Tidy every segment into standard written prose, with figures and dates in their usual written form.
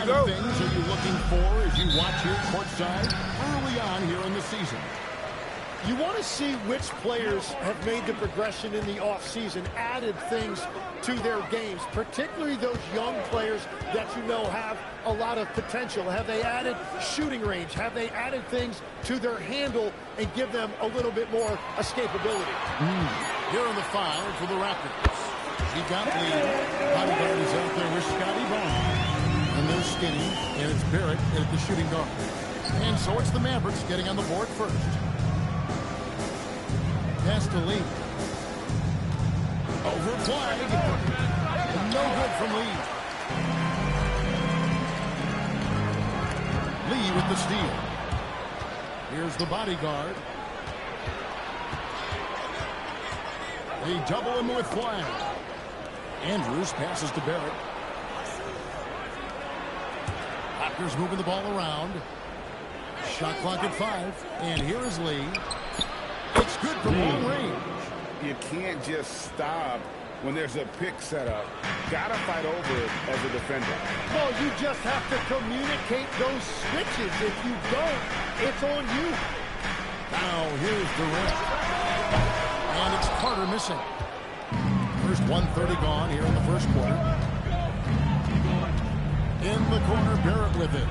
kind of things are you looking for as you watch here courtside early on here in the season? You want to see which players have made the progression in the offseason, added things to their games, particularly those young players that you know have a lot of potential. Have they added shooting range? Have they added things to their handle and give them a little bit more escapability? Here in the 5 for the Raptors. He got lead. Bodyguard is out there with Scotty Barnes. And they're skinny, and it's Barrett at the shooting guard. And so it's the Mavericks getting on the board first. Pass to Lee. Over flag. No good from Lee. Lee with the steal. Here's the bodyguard. They double him with flag. Andrews passes to Barrett. Raptors moving the ball around. Shot clock at 5. And here is Lee. It's good from long range. You can't just stop when there's a pick set up. Gotta fight over it as a defender. Well, you just have to communicate those switches. If you don't, it's on you. Now here's Durant. And it's Carter missing. First 1:30 gone here in the first quarter. In the corner, Barrett with it.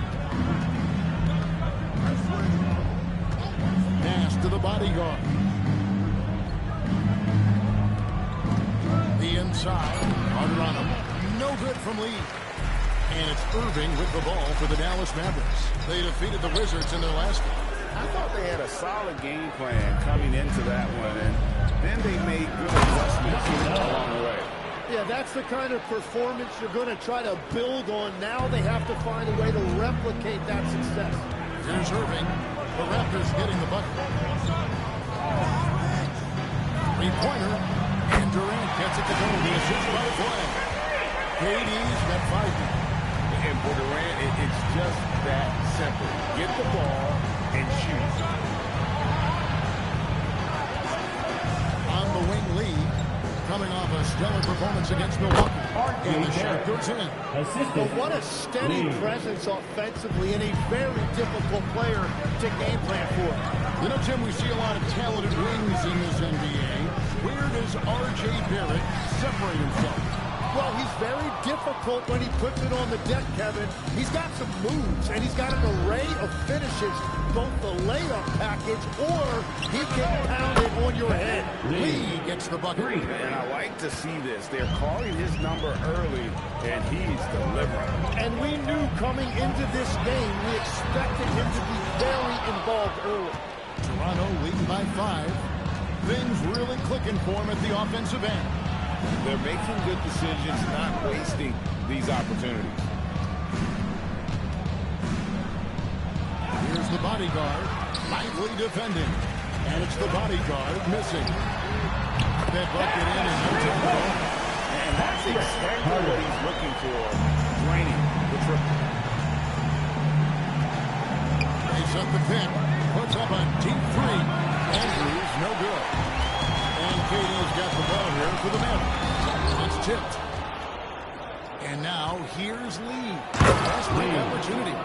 Pass to the bodyguard. The inside. Carter on him. No good from Lee. And it's Irving with the ball for the Dallas Mavericks. They defeated the Wizards in their last game. I thought they had a solid game plan coming into that one, and then they made good adjustments along the way. Yeah, that's the kind of performance you're going to try to build on. Now they have to find a way to replicate that success. Here's Irving. The Raptors getting the bucket. Three-pointer. And Durant gets it to go. The assist by flag. KD's got 5 now. And for Durant, it's just that simple. Get the ball and shoot. On the wing, Lee. Coming off a stellar performance against Milwaukee. And the shot goes in. But what a steady presence offensively and a very difficult player to game plan for. You know, Tim, we see a lot of talented wings in this NBA. Where does R.J. Barrett separate himself? Well, he's very difficult when he puts it on the deck, Kevin. He's got some moves, and he's got an array of finishes, both the layup package or he can pound it on your head. Lee gets the bucket. And I like to see this. They're calling his number early, and he's delivering. And we knew coming into this game, we expected him to be very involved early. Toronto leading by 5. Things really clicking for him at the offensive end. They're making good decisions, not wasting these opportunities. Here's the bodyguard, lively defending. And it's the bodyguard missing. That bucket in and no time. And that's exactly what he's looking for. Draining the triple. He's up the pick. Puts up a deep 3. Andrews, no good. And KD's got the ball here for the Mavericks. It's tipped. And now here's Lee. Last break opportunity.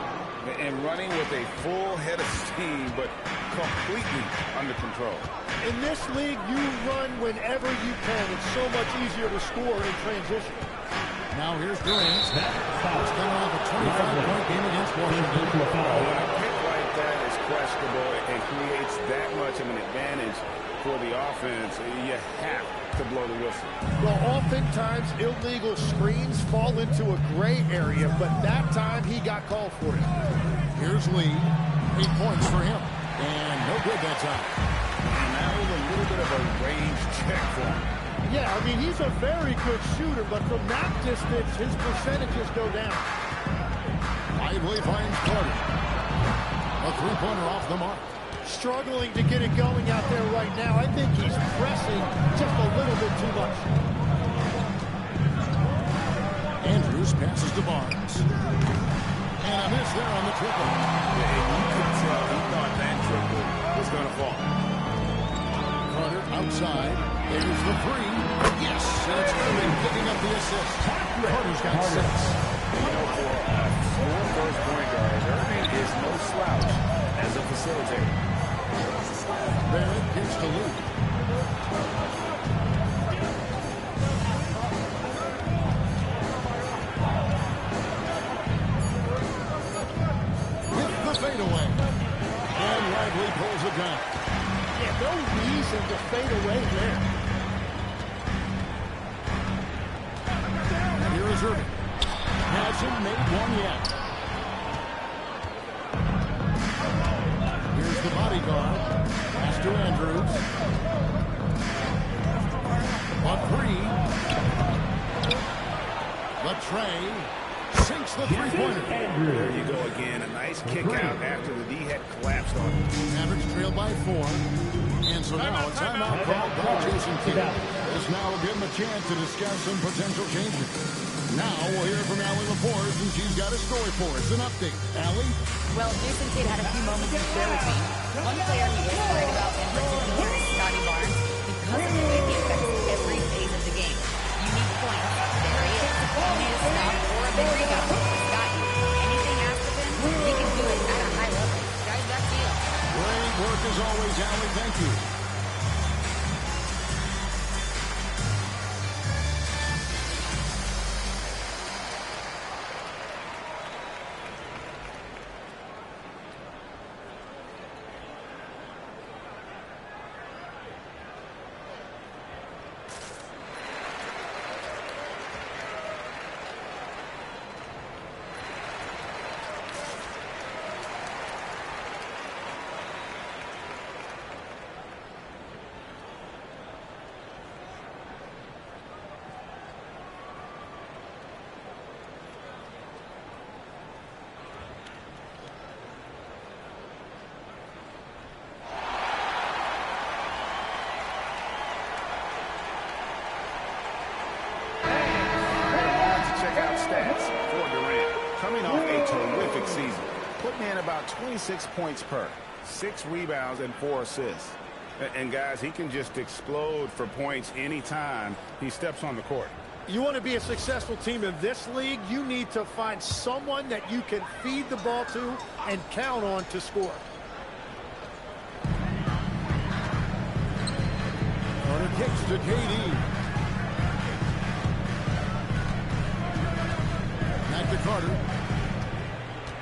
And running with a full head of steam, but completely under control. In this league, you run whenever you can. It's so much easier to score in transition. Now here's Durant. It's coming off a 25-point game against Washington. When a pick like that is questionable and creates that much of an advantage for the offense, you have to blow the whistle. Well, oftentimes illegal screens fall into a gray area, but that time he got called for it. Here's Lee. 8 points for him. And no good that time. And that was a little bit of a range check for him. Yeah, I mean, he's a very good shooter, but from that distance, his percentages go down. Lively finds Carter. A three-pointer off the mark. Struggling to get it going out there right now. I think he's pressing just a little bit too much. Andrews passes to Barnes. And a miss there on the triple. Yeah, you could tell he thought that triple was going to fall. Carter outside. There's the 3. Yes, and it's Irving picking up the assist. Carter's got 6. You know, for a scorer facilitator. Barrett gets to Luke. With the fadeaway. And Lively pulls it down. Yeah, no reason to fade away there. And here is Irving. Hasn't made one yet. Here's the bodyguard. Pass to Andrews. On three. Latrey sinks the three-pointer. There you go again. A nice kick out after the D had collapsed on him. Mavericks trail by 4. And so now a timeout called by Jason Kidd. This now will give him a chance to discuss some potential changes. Now we'll hear from Allie Laporte, and she's got a story for us. An update. Allie? Well, Jason Kidd had a few moments to share with me. One player he is worried about in particular is Scotty Barnes because of the way he affects every phase of the game. You need points. There he is. You need a stop or a big rebound. He's got you. Anything asked of him, he can do it at a high level. Guys, that's the deal. Great work as always, Allie. Thank you. Putting in about 26 points per, 6 rebounds and 4 assists. And guys, he can just explode for points anytime he steps on the court. You want to be a successful team in this league, you need to find someone that you can feed the ball to and count on to score. Carter kicks to KD. Back to Carter.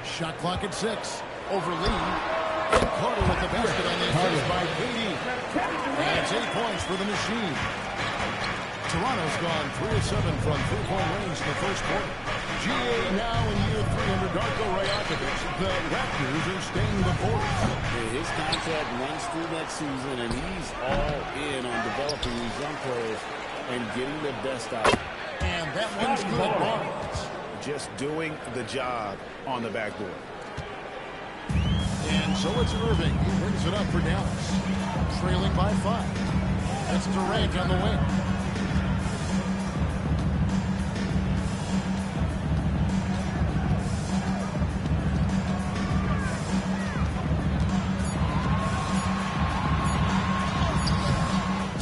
Shot clock at 6. Over Lee. And Carter with the basket on the assist by KD. That's 8 points for the machine. Toronto's gone 3 of 7 from three-point range in the first quarter. GA now in year 3 under Darko Rajakovic. The Raptors are staying the course. His contract runs through next season, and he's all in on developing these young players and getting the best out. And that one's good. Barnes. Just doing the job on the backboard. And so it's Irving. He brings it up for Dallas. Trailing by 5. That's Durant on the wing.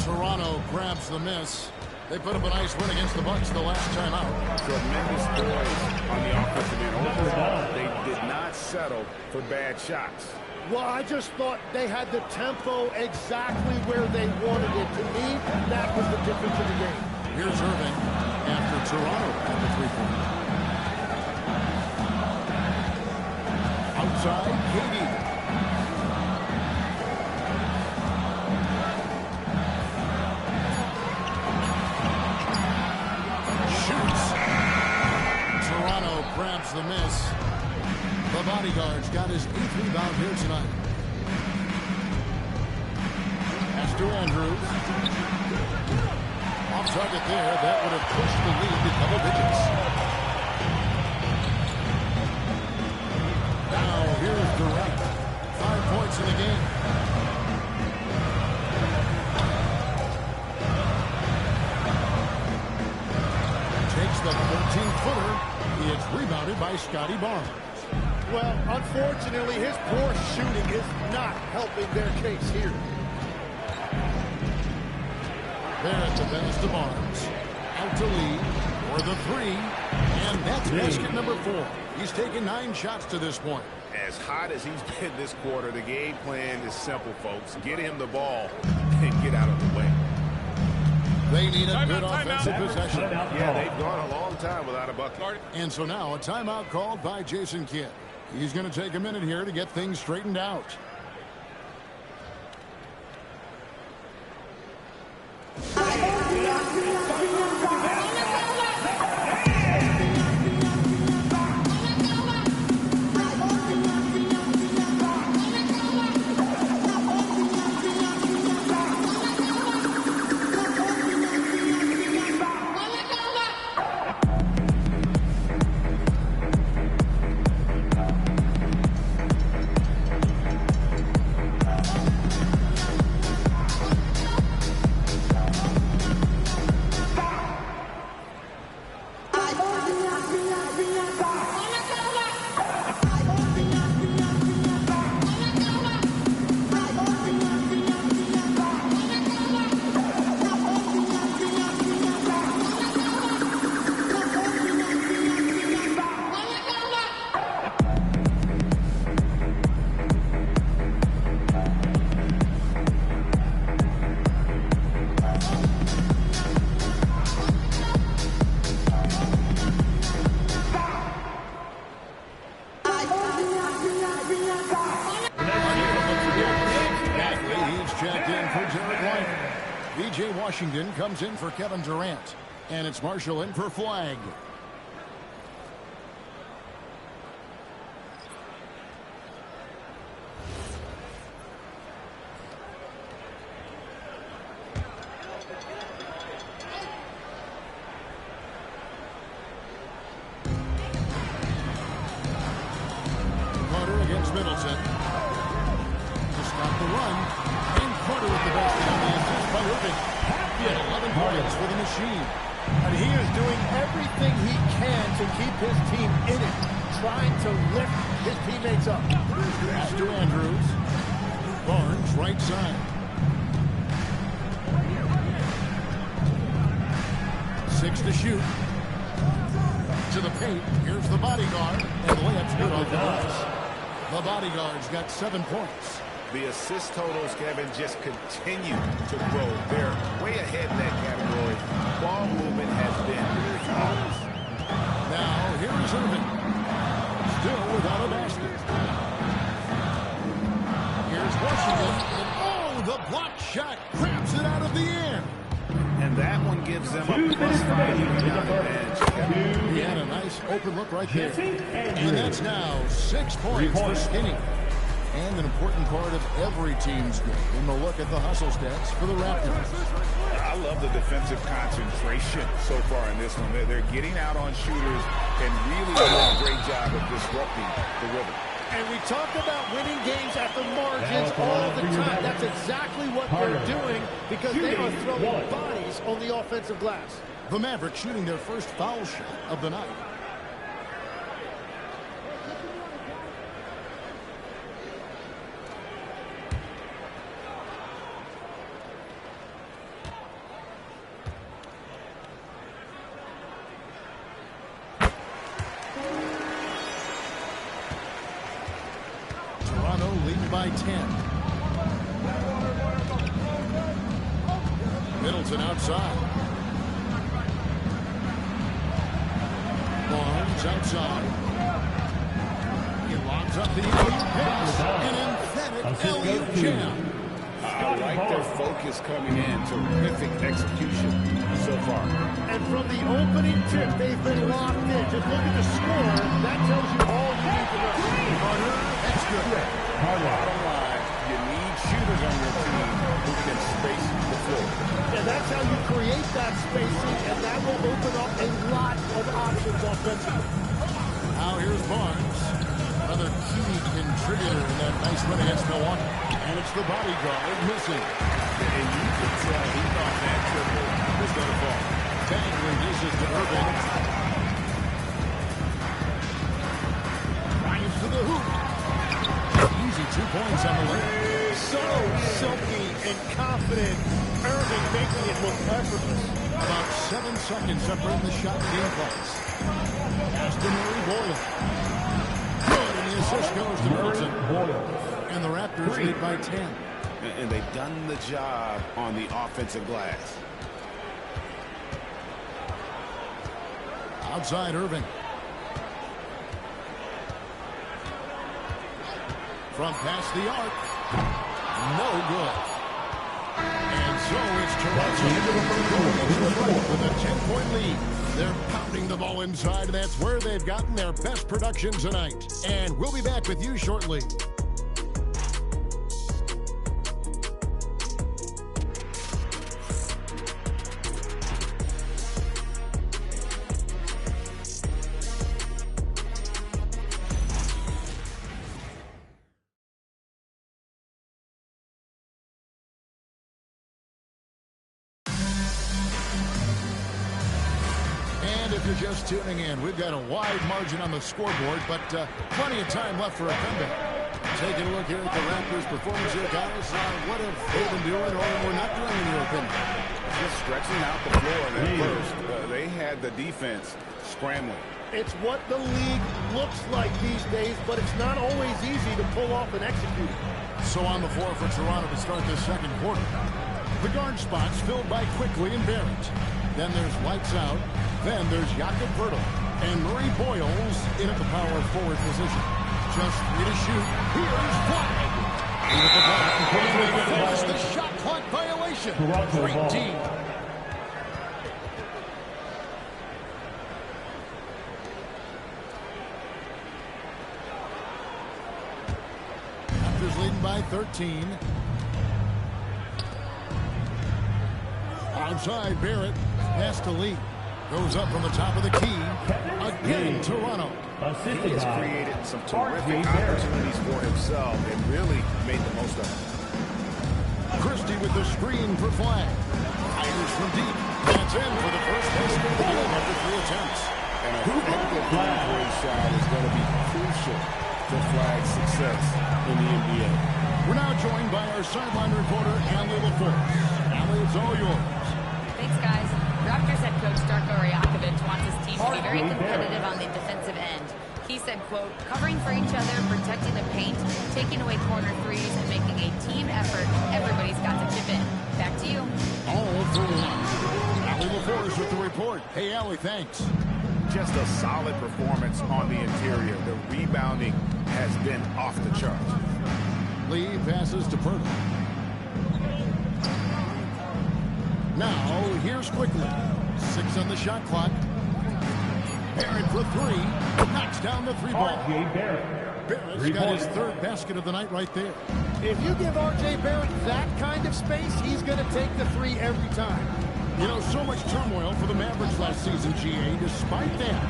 Toronto grabs the miss. They put up a nice win against the Bucks the last time out. Tremendous poise on the offensive end. Overall, they did not settle for bad shots. Well, I just thought they had the tempo exactly where they wanted it. To me, that was the difference in the game. Here's Irving after Toronto at the three-point. Outside, KD. Grabs the miss. The bodyguard's got his 8th rebound here tonight. Pass to Andrews. Off target there. That would have pushed the lead to double digits. Now here's Durant. 5 points in the game. Takes the 14-footer. It's rebounded by Scotty Barnes. Well, unfortunately, his poor shooting is not helping their case here. Barrett the pass to Barnes. Out to Lee for the 3. And that's basket number 4. He's taken 9 shots to this point. As hot as he's been this quarter, the game plan is simple, folks. Get him the ball and get out of the way. They need a good offensive possession. Yeah, they've gone a long time without a bucket. And so now a timeout called by Jason Kidd. He's going to take a minute here to get things straightened out. Washington comes in for Kevin Durant. And it's Marshall in for Flag. Carter against Middleton. To stop the run. And Carter with the basket on the assist by Irving. 11 points for the machine. And he is doing everything he can to keep his team in it, trying to lift his teammates up. Pass to Andrews. Barnes, right side. 6 to shoot. To the paint. Here's the bodyguard. And the layup's good off the glass. The bodyguard's got 7 points. The assist totals, Kevin, just continue to grow. They're way ahead in that category. Ball movement has been flawless. Now, here is Irving. Still without a basket. Here's Washington. And oh, the block shot grabs it out of the air. And that one gives them a +5 down the bench. He had a nice open look right there. And that's now 6 points for Skinny. And an important part of every team's game. And a look at the hustle stats for the Raptors. I love the defensive concentration so far in this one. They're getting out on shooters and really doing a great job of disrupting the rhythm. And we talk about winning games at the margins all the time. That's exactly what they're doing because they are throwing bodies on the offensive glass. The Mavericks shooting their first foul shot of the night. By 10. Middleton outside. Barnes outside. He lobs up the pass. An emphatic alley-oop jam. I like their focus coming in. Terrific execution so far. And from the opening tip, they've been locked in. Just look at the score. That tells you all you need to know. Carter, that's good. Bottom line, you need shooters on your team who can space the floor. And that's how you create that spacing, and that will open up a lot of options offensively. Now here's Barnes. Another key contributor in that nice win against Milwaukee. And it's the bodyguard missing. And you can tell he thought that triple was going to fall. Dangling dishes to Irving. Drives to the hoop. Easy 2 points on the way. So silky and confident. Irving making it look effortless. About 7 seconds separating the shot and game clocks. Pass to Murray Boyle. Good in the assist goes to Middleton. And the Raptors lead by 10. And they've done the job on the offensive glass. Outside Irving. From past the arc. No good. And so it's Toronto with a 10-point lead. They're pounding the ball inside, and that's where they've gotten their best production tonight. And we'll be back with you shortly. If you're just tuning in, we've got a wide margin on the scoreboard, but plenty of time left for a comeback. Taking a look here at the Raptors' performance here, guys. What have they been doing or we're not doing, in your opinion? Just stretching out the floor at first. They had the defense scrambling. It's what the league looks like these days, but it's not always easy to pull off and execute it. So on the floor for Toronto to start this second quarter. The guard spots filled by Quickly and Barrett. Then there's Lights Out. Then there's Jakob Poeltl and Murray Boyles in at the power forward position. Just 3 to shoot. Here's Flag. There's the shot clock violation. Great D. Raptors leading by 13. Outside Barrett. Pass to Lee. Goes up from the top of the key. Again, Toronto. He has created some terrific opportunities for himself and really made the most of it. Christie with the screen for Flag. Fires from deep. That's in for the first basket of the game after 3 attempts. And a critical three-point shot is going to be crucial to Flag's success in the NBA. We're now joined by our sideline reporter, Allie LaForce. Allie, it's all yours. Thanks, guys. Raptors head coach Darko Rajakovic wants his team to be very competitive on the defensive end. He said, quote, covering for each other, protecting the paint, taking away corner threes, and making a team effort. Everybody's got to chip in. Back to you. All for one. Allie LaForce with the report. Hey, Allie, thanks. Just a solid performance on the interior. The rebounding has been off the charts. Lee passes to Poeltl. Now, here's Quickly. 6 on the shot clock. Barrett for 3. Knocks down the 3-ball. Barrett's got his 3rd basket of the night right there. If you give R.J. Barrett that kind of space, he's going to take the 3 every time. You know, so much turmoil for the Mavericks last season, GA. Despite that,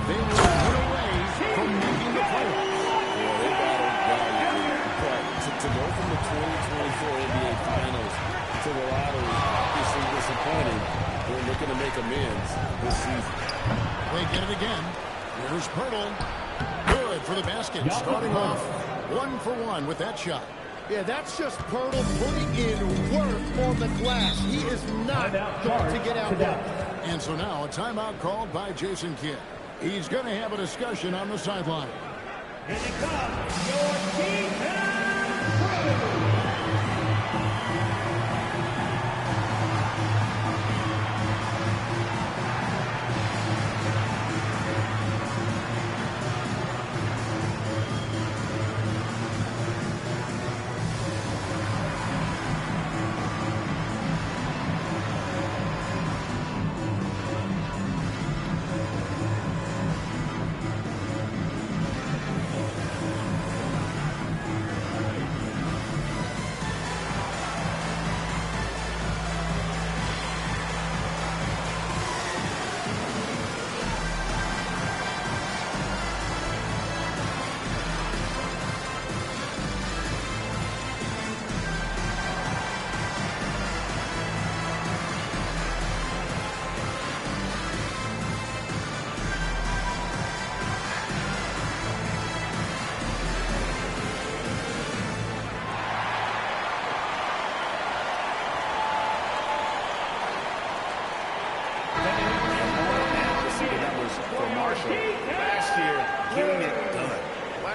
they were a bit away from making the playoffs. Yeah, they battled valiantly. But to go from the 2024 NBA Finals to the lottery, obviously disappointing. They're looking to make amends this season. They get it again. Here's Poeltl. Good for the basket. Starting off 1 for 1 with that shot. Yeah, that's just Poeltl putting in work on the glass. He is not going to get out there. And so now a timeout called by Jason Kidd. He's going to have a discussion on the sideline. Here it comes, your defense.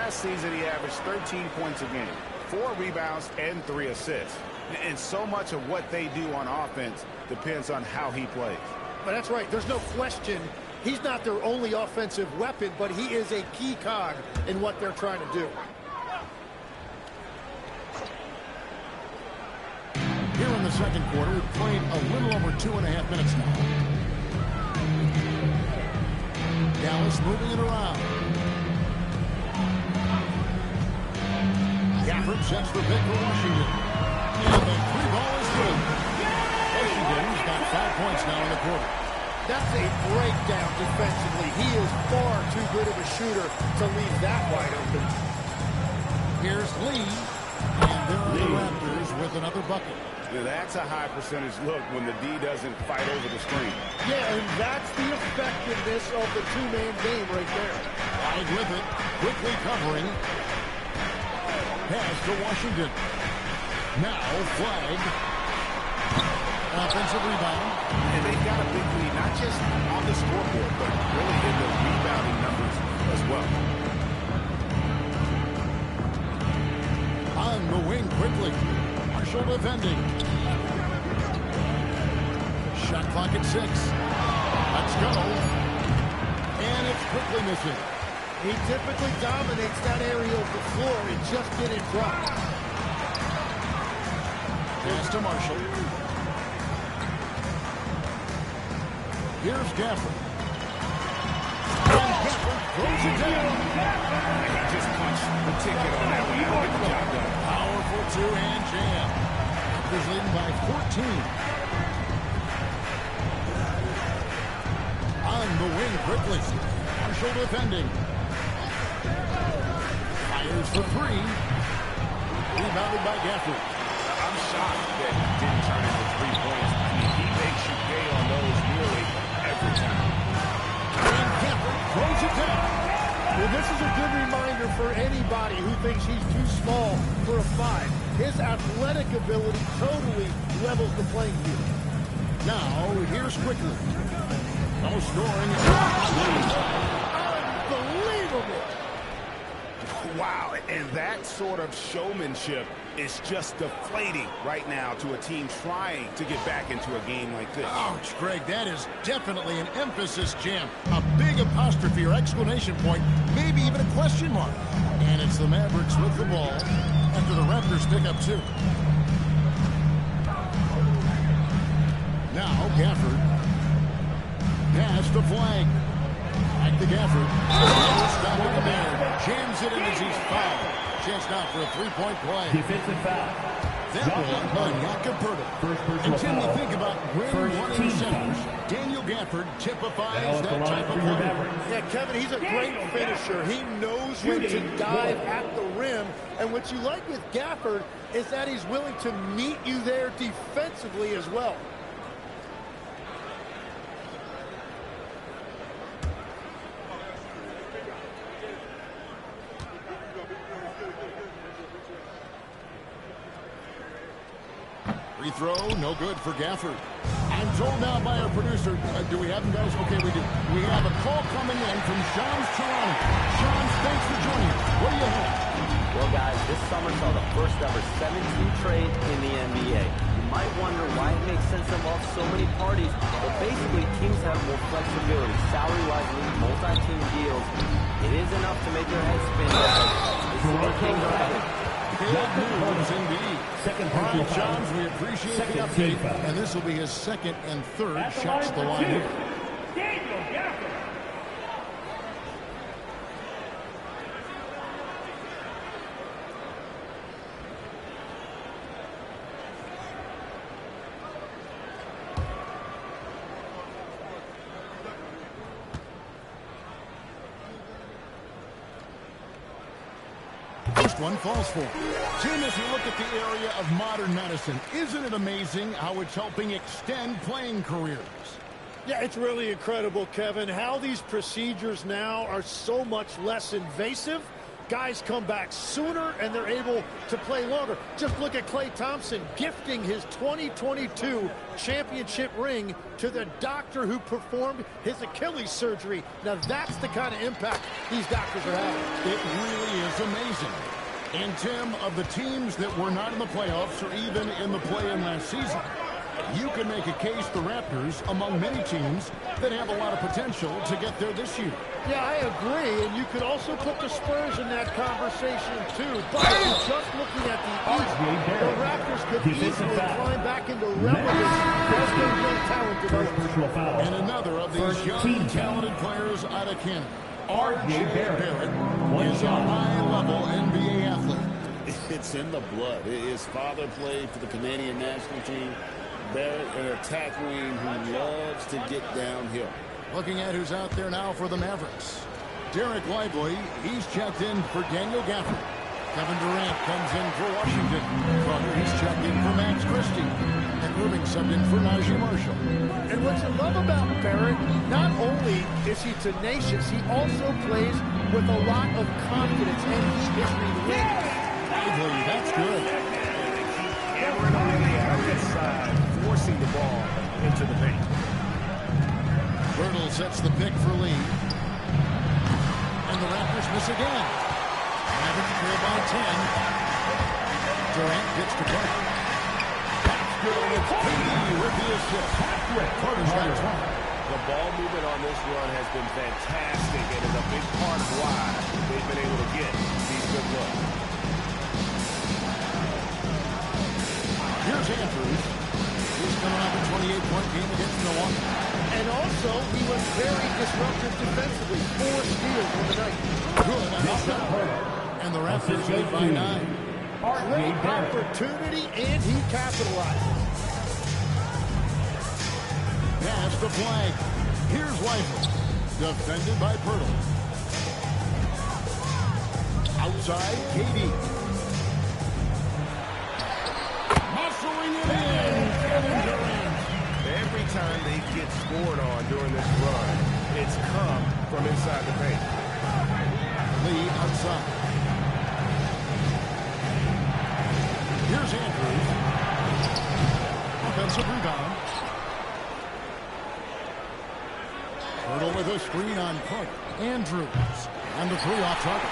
Last season, he averaged 13 points a game, 4 rebounds, and 3 assists. And so much of what they do on offense depends on how he plays. But that's right. There's no question. He's not their only offensive weapon, but he is a key cog in what they're trying to do. Here in the second quarter, we've played a little over 2.5 minutes now. Dallas moving it around. Gafford sets the pick for Washington. And the 3-ball is good. Washington's got 5 points now in the quarter. That's a breakdown defensively. He is far too good of a shooter to leave that wide open. Here's Lee. And there are the Raptors with another bucket. Now, that's a high percentage look when the D doesn't fight over the screen. Yeah, and that's the effectiveness of the two-man game right there. Wide with it. Quickly covering. Pass to Washington. Now flag. Offensive rebound. And they've got a big lead, not just on the scoreboard, but really in the rebounding numbers as well. On the wing quickly. Marshall defending. Shot clock at 6. Let's go. And it's quickly missing. He typically dominates that area of the floor. It just didn't drop. Pass to Marshall. Here's Gafford. And Gafford throws it down. And he just punched the ticket on that one. He'll get the job done. Powerful two-hand jam. Raptors leading by 14. On the wing quickly. Marshall defending. Fires for 3. Rebounded by Gafford. I'm shocked that he didn't turn into 3 points. I mean, he makes you pay on those nearly every time. And Gafford throws it down. Well, this is a good reminder for anybody who thinks he's too small for a 5. His athletic ability totally levels the playing field. Now, here's Quickly. No scoring. Unbelievable. Wow, and that sort of showmanship is just deflating right now to a team trying to get back into a game like this. Ouch, Greg, that is definitely an emphasis jam. A big apostrophe or exclamation point, maybe even a question mark. And it's the Mavericks with the ball after the Raptors pick up 2. Now, Gafford. Pass to Flag. Back to Gafford. Stop at the man. Jams it in as he's fouled. Chance now for a 3-point play. Defensive foul. That one on Jakob. And Tim, you think about when one of the centers, Daniel Gafford, typifies that type of player. Yeah, Kevin, he's a great finisher. He knows when to dive at the rim. And what you like with Gafford is that he's willing to meet you there defensively as well. Free throw, no good for Gafford. I'm told now by our producer, do we have them, guys? Okay, we do. We have a call coming in from Shams Charania. Shams, thanks for joining us. What do you have? Well, guys, this summer saw the first ever 17 trade in the NBA. You might wonder why it makes sense to involve so many parties, but basically teams have more flexibility. Salary-wise, with multi-team deals, it is enough to make your head spin. This is what things are headed. Big news indeed. All right, Shams, we appreciate the update. And this will be his second and third shots to the line here. Daniel Gafford. First one falls for. Jim, as you look at the area of modern medicine, isn't it amazing how it's helping extend playing careers? Yeah, it's really incredible, Kevin, how these procedures now are so much less invasive guys come back sooner and they're able to play longer. Just look at Klay Thompson gifting his 2022 championship ring to the doctor who performed his Achilles surgery. Now that's the kind of impact these doctors are having. It really is amazing. And Tim, of the teams that were not in the playoffs or even in the play-in last season, you can make a case the Raptors among many teams that have a lot of potential to get there this year. Yeah, I agree, and you could also put the Spurs in that conversation too. But just looking at the East, the Raptors could easily climb back into relevance as their young talent develops. And another of these young, talented players out of Canada, R.J. Barrett, is a high-level NBA athlete. It's in the blood. His father played for the Canadian national team. Barrett, an attack wing who loves to get downhill. Looking at who's out there now for the Mavericks. Derek Lively, he's checked in for Daniel Gafford. Kevin Durant comes in for Washington. Carter, he's checked in for Max Christie. And Irving subbed in for Najee Marshall. And what you love about Barrett, not only is he tenacious, he also plays with a lot of confidence, and he is relentless. Lively, that's good. Hammering on the outside side, forcing the ball into the paint. Birtle sets the pick for Lee. And the Raptors miss again. Mavericks trail by 10. Durant gets to Carter. That's good. It's KD with the assist. Carter's got 20. The ball movement on this run has been fantastic and is a big part of why they've been able to get these good looks. Here's Andrews. He's coming off a 28-point game against Milwaukee. And also, he was very disruptive defensively. 4 steals on the night. Good on the shot. And the Raptors lead by 9. Great opportunity, and he capitalized. Pass the flag. Here's Lively. Defended by Pirtle. Outside, KD. Muscling it in. Kevin Durant. Every time they get scored on during this run, it's come from inside the paint. Lee outside. Here's Andrews. Offensive rebound. Pirtle with a screen on Carter. Andrews. And the 3 off target.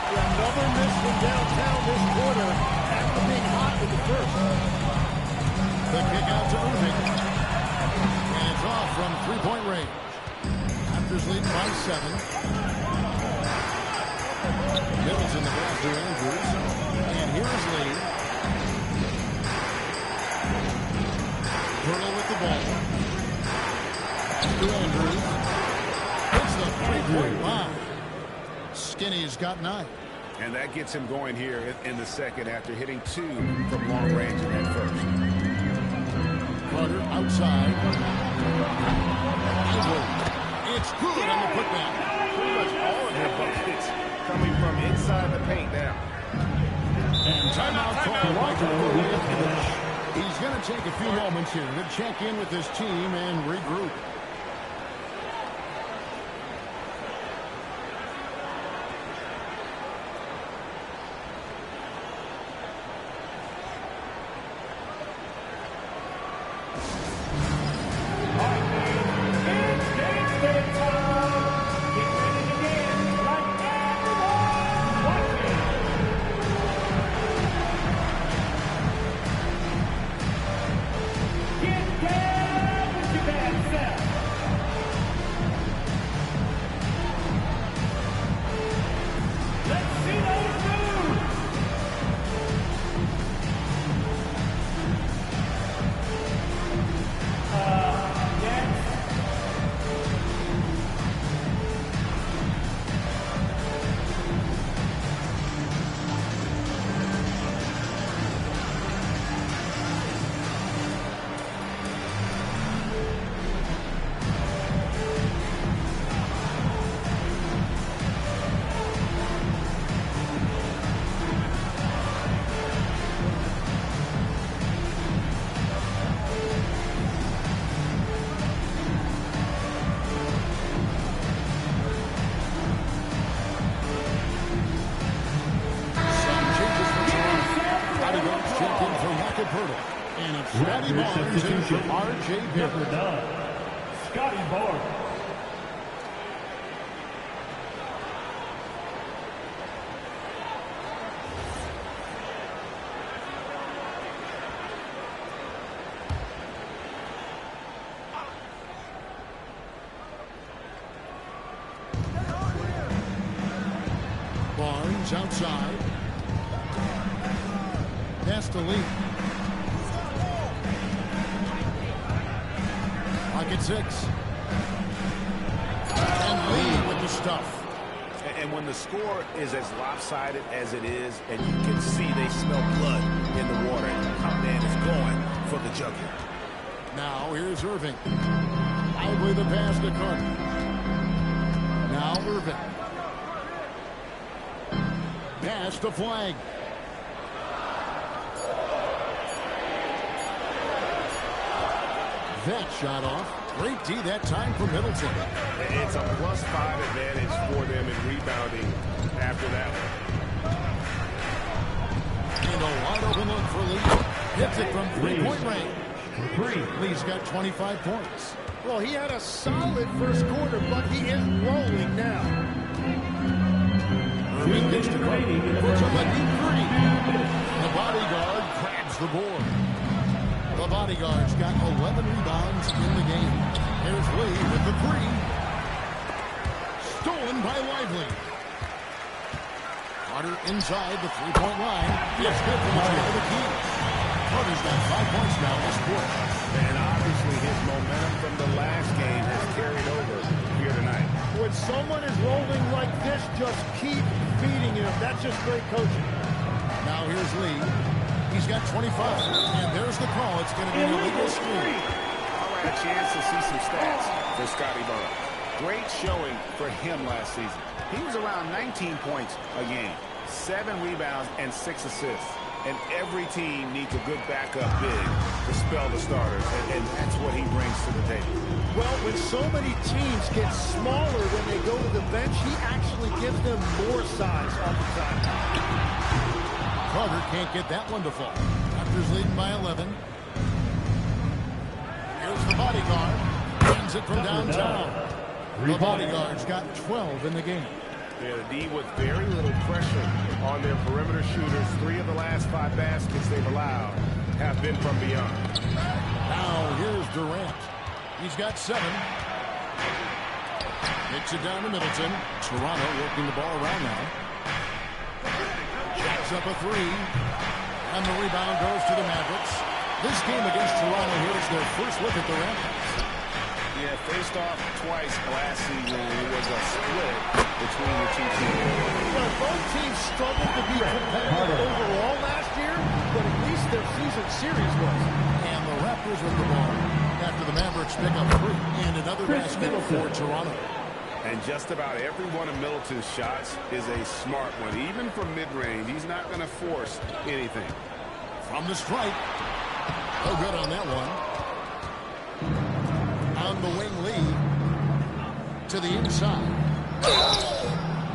Another miss from downtown this quarter after being hot in the first. The kick out to Irving. And it's off from 3-point range. Raptors leading by 7. Middleton the pass to Andrews. And here's Lee. Pirtle with the ball. To Andrews. Hits the 3-point line. Skinny's got 9. And that gets him going here in the second after hitting 2 from long range in that first. Carter outside. It's good on the putback. Pretty much all of their buckets coming from inside the paint now. And timeout call. He's going to take a few moments here to check in with his team and regroup. hurdle. And it's Scotty Barnes in for R.J. Number Barrett. 9, Scotty Barnes. Barnes outside. Pass to Lee. Pocket 6. And Lee with the stuff. And when the score is as lopsided as it is, and you can see they smell blood in the water, our man is going for the jugular. Now here's Irving. Lively the pass to Carter. Now Irving. Pass to Flag. That shot off. Great D that time for Middleton. It's a +5 advantage for them in rebounding after that one. And a wide open look for Lee. Hits it from three-point range. Lee's got 25 points. Well, he had a solid first quarter, but he is rolling now. Irving gets to Carter. Puts up a deep three. The bodyguard grabs the board. The bodyguard's got 11 rebounds in the game. Here's Lee with the three. Stolen by Lively. Carter inside the three-point line. It's good from the top of the key. Carter's got 5 points now this quarter. And obviously his momentum from the last game has carried over here tonight. When someone is rolling like this, just keep feeding him. That's just great coaching. Now here's Lee. He's got 25. And there's the call. It's going to be an illegal steal. I had a chance to see some stats for Scotty Barnes. Great showing for him last season. He was around 19 points a game, 7 rebounds, and 6 assists. And every team needs a good backup big to spell the starters, and that's what he brings to the table. Well, when so many teams get smaller when they go to the bench, he actually gives them more size all the time. Carter can't get that one to fall. Raptors leading by 11. Here's the bodyguard. Wins it from downtown. The bodyguard's got 12 in the game. Yeah, the D with very little pressure on their perimeter shooters. 3 of the last 5 baskets they've allowed have been from beyond. Now here's Durant. He's got 7. Hits it down to Middleton. Toronto working the ball around now. Jacks up a 3. And the rebound goes to the Mavericks. This game against Toronto here is their first look at the Raptors. Yeah, faced off twice last season. It was a split between the two teams. Well, both teams struggled to be competitive overall last year, but at least their season series was. And the Raptors with the ball after the Mavericks pick up 3 and another basket for Toronto. And just about every one of Middleton's shots is a smart one. Even from mid-range, he's not going to force anything. From the stripe. No good on that one. On the wing, Lee. To the inside.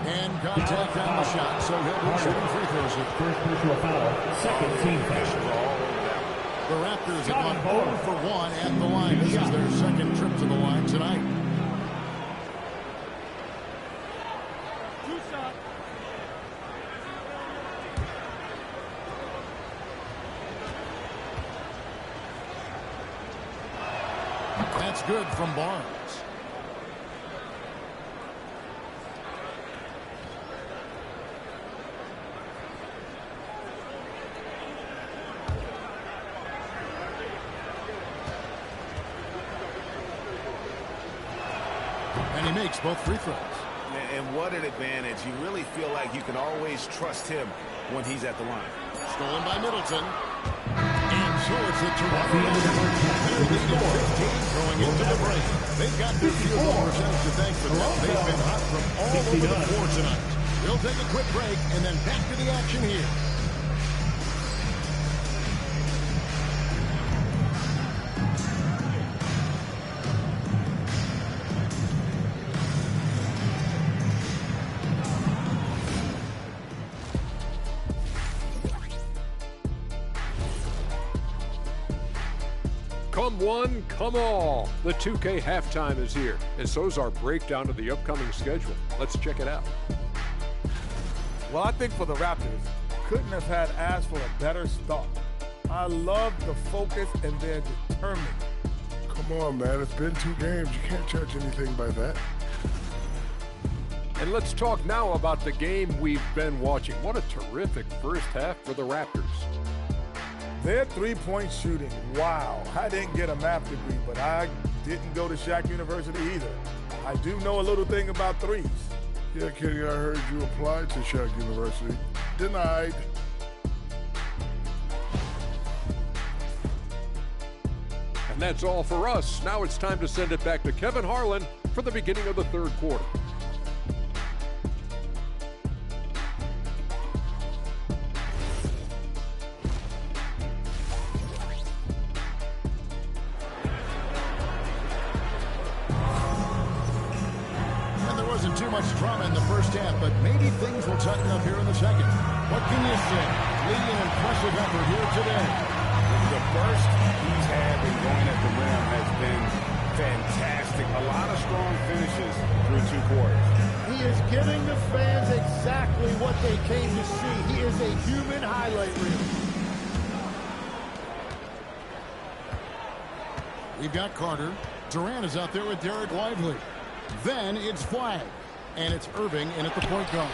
And contact on the shot, so he'll be shooting free throws. First personal foul, second team foul. The Raptors have gone 0 for 1 at the line. This is their second trip to the line tonight. That's good from Barnes. And he makes both free throws. And what an advantage. You really feel like you can always trust him when he's at the line. Stolen by Middleton. And so it's a Toronto lead of 15 going into the break. They've got their field goal percentage to thank for that. They've been hot from all over the floor tonight. We'll take a quick break and then back to the action here. Come one, come all. The 2K halftime is here, and so is our breakdown of the upcoming schedule. Let's check it out. Well, I think for the Raptors, couldn't have had asked for a better start. I love the focus and they're determined. Come on, man. It's been 2 games. You can't judge anything by that. And let's talk now about the game we've been watching. What a terrific first half for the Raptors. Their three-point shooting, wow. I didn't get a math degree, but I didn't go to Shaq University either. I do know a little thing about threes. Yeah, Kenny, I heard you applied to Shaq University. Denied. And that's all for us. Now it's time to send it back to Kevin Harlan for the beginning of the third quarter. Too much drama in the first half, but maybe things will tighten up here in the second. What can you say? Lee, an impressive effort here today. The burst he's had in going at the rim has been fantastic. A lot of strong finishes through 2 quarters. He is giving the fans exactly what they came to see. He is a human highlight reel. We've got Carter. Durant is out there with Derek Lively. Then it's flag. And it's Irving in at the point guard.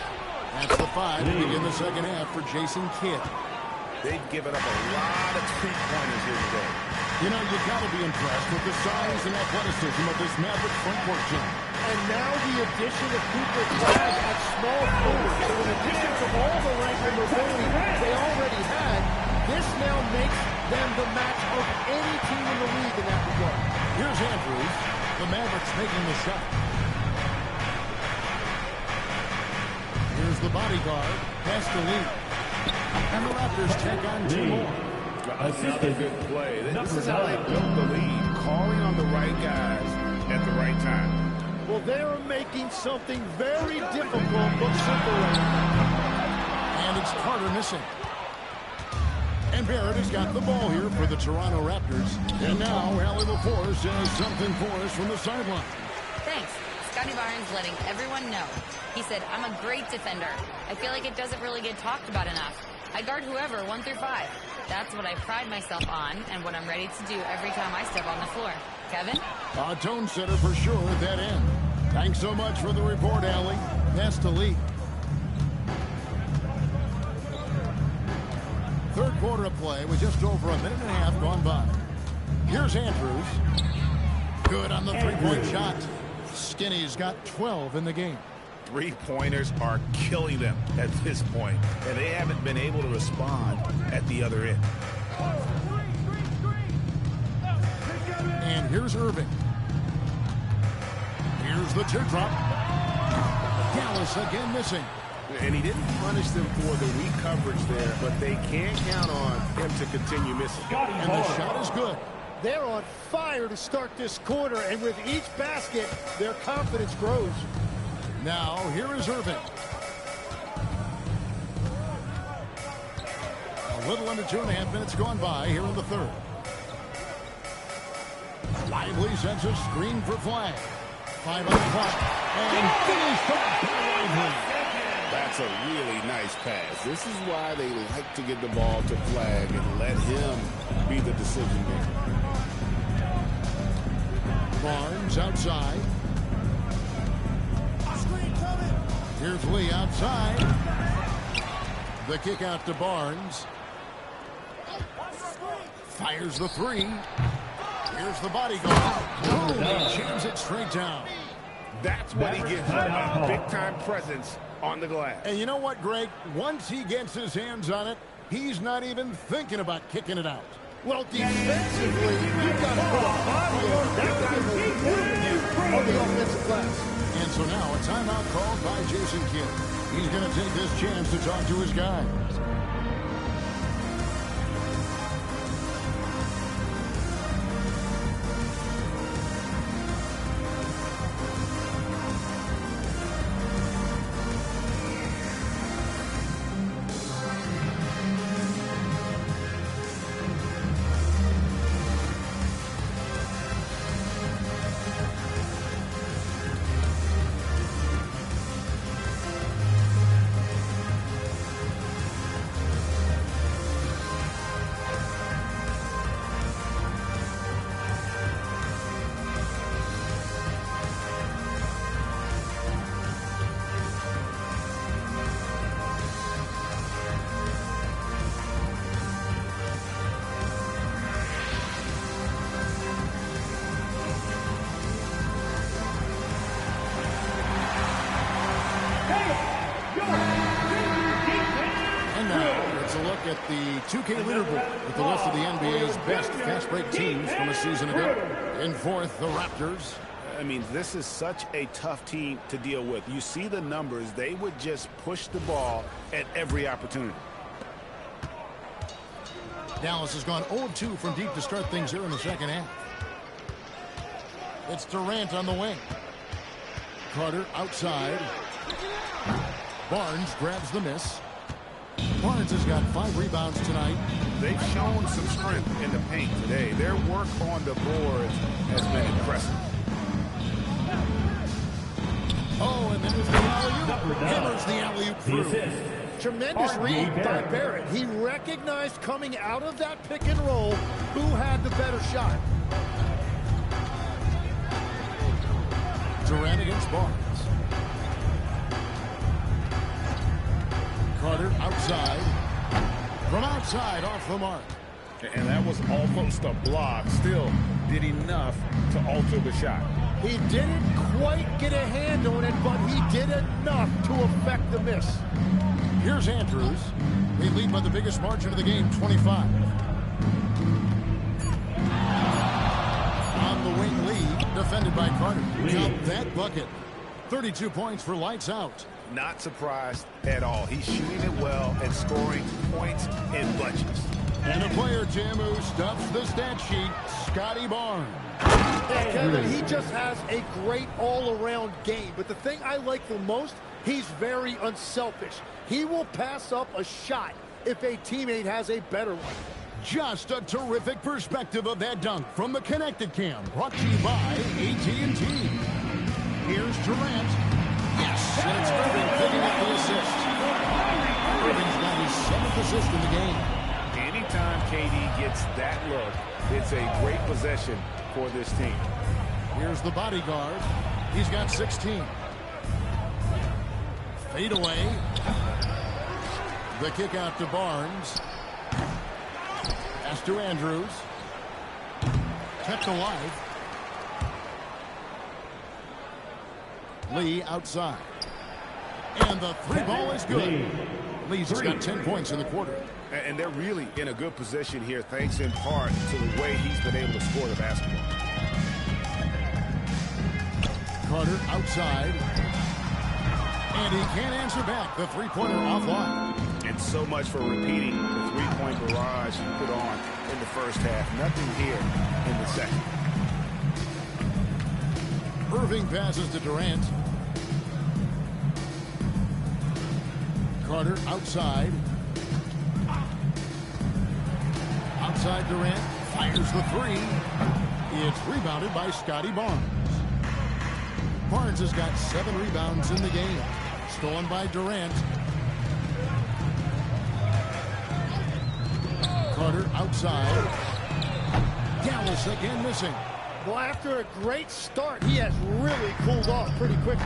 That's the 5 to begin the second half for Jason Kidd. They've given up a lot of 3-pointers here today. You know, you've got to be impressed with the size and athleticism of this Maverick front court team. And now the addition of Cooper Flag at small forward. So in addition to all the length and mobility they already had, this now makes them the match of any team in the league in that regard. Here's Andrews. The Mavericks making the shot. Here's the bodyguard, pass to Lee. And the Raptors take on 2 more. Another good play. This is how they built the lead, calling on the right guys at the right time. Well, they are making something very difficult look simple right now. And it's Carter missing. And Barrett has got the ball here for the Toronto Raptors. And now Allie LaForce has something for us from the sideline. Thanks. Scotty Barnes letting everyone know. He said, I'm a great defender. I feel like it doesn't really get talked about enough. I guard whoever, 1 through 5. That's what I pride myself on and what I'm ready to do every time I step on the floor. Kevin? A tone setter for sure at that end. Thanks so much for the report, Allie. Pass to Lee. Third quarter of play with just over a minute and a half gone by. Here's Andrews. Good on the three-point shot. Skinny's got 12 in the game. 3-pointers are killing them at this point, and they haven't been able to respond at the other end. And here's Irving. Here's the teardrop. Dallas again missing. And he didn't punish them for the weak coverage there, but they can't count on him to continue missing. And the shot is good. They're on fire to start this quarter, and with each basket, their confidence grows. Now, here is Irving. A little under 2.5 minutes gone by here in the third. Lively sends a screen for Flag. 5 on the clock. And finished off by Lively. That's a really nice pass. This is why they like to get the ball to Flag and let him be the decision maker. Barnes outside. Here's Lee outside. The kick out to Barnes. Fires the 3. Here's the bodyguard. Boom, he jams it straight down. That's what he gets a big-time presence on the glass. And you know what, Greg? Once he gets his hands on it, he's not even thinking about kicking it out. Well, defensively, you've got to put a body on that guy of the offensive glass. And so now a timeout called by Jason Kidd. He's going to take this chance to talk to his guys. at the 2K leaderboard with the list of the NBA's best fast break teams from a season ago. In fourth, the Raptors. I mean, this is such a tough team to deal with. You see the numbers. They would just push the ball at every opportunity. Dallas has gone 0-2 from deep to start things here in the second half. It's Durant on the wing. Carter outside. Barnes grabs the miss. Barnes has got 5 rebounds tonight. They've shown some strength in the paint today. Their work on the boards has been impressive. Oh, and there's the alley-oop. Hammers the alley-oop through. Tremendous read by Barrett. He recognized coming out of that pick and roll who had the better shot. Durant against Barnes. Carter outside. From outside, off the mark. And that was almost a block. Still did enough to alter the shot. He didn't quite get a hand on it, but he did enough to affect the miss. Here's Andrews. They lead by the biggest margin of the game, 25. On the wing lead, defended by Carter. Count that bucket. 32 points for lights out. Not surprised at all. He's shooting it well and scoring points in bunches. And a player, Jim, who stuffs the stat sheet, Scotty Barnes. Yeah, Kevin, he just has a great all-around game. But the thing I like the most, he's very unselfish. He will pass up a shot if a teammate has a better one. Just a terrific perspective of that dunk from the Connected Cam, brought to you by AT&T. Here's Durant. Yes, and it's Irving picking up the assist. Irving's got his 7th assist in the game. Anytime KD gets that look, it's a great possession for this team. Here's the bodyguard. He's got 16. Fade away. The kick out to Barnes. Pass to Andrews. Kept alive. Lee outside. And the 3 ball is good. Lee's got 10 points in the quarter. And they're really in a good position here, thanks in part to the way he's been able to score the basketball. Carter outside. And he can't answer back. The three-pointer offline. And so much for repeating the three-point barrage he put on in the first half. Nothing here in the second. Irving passes to Durant. Carter outside. Outside Durant. Fires the 3. It's rebounded by Scotty Barnes. Barnes has got 7 rebounds in the game. Stolen by Durant. Carter outside. Dallas again missing. Well, after a great start, he has really cooled off pretty quickly.